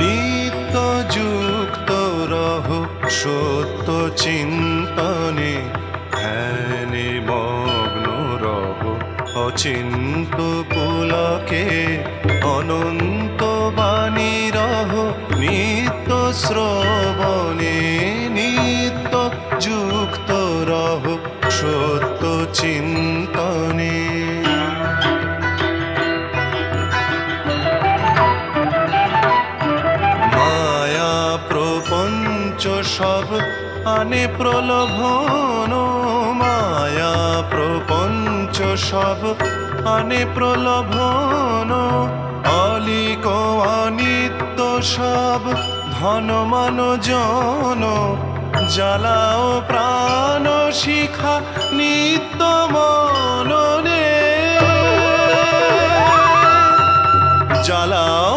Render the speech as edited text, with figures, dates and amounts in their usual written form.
নিত্য যুক্ত রহ সত্য চিন্তনে, ধ্যানে মগ্ন রহ অচিন্ত পুলকে, অনন্ত বাণী রহ নিত্য শ্রবণে, নিত্য যুক্ত রহ সত্য চিন্তনে। মায়া প্রপঞ্চ সব আনে প্রলোভন, মায়া প্রপঞ্চ সব আনে প্রলোভন, অলিক অনিত্য সব ধন মান জন, জ্বালাও প্রাণ শিখা নিত্য মননে, জ্বালাও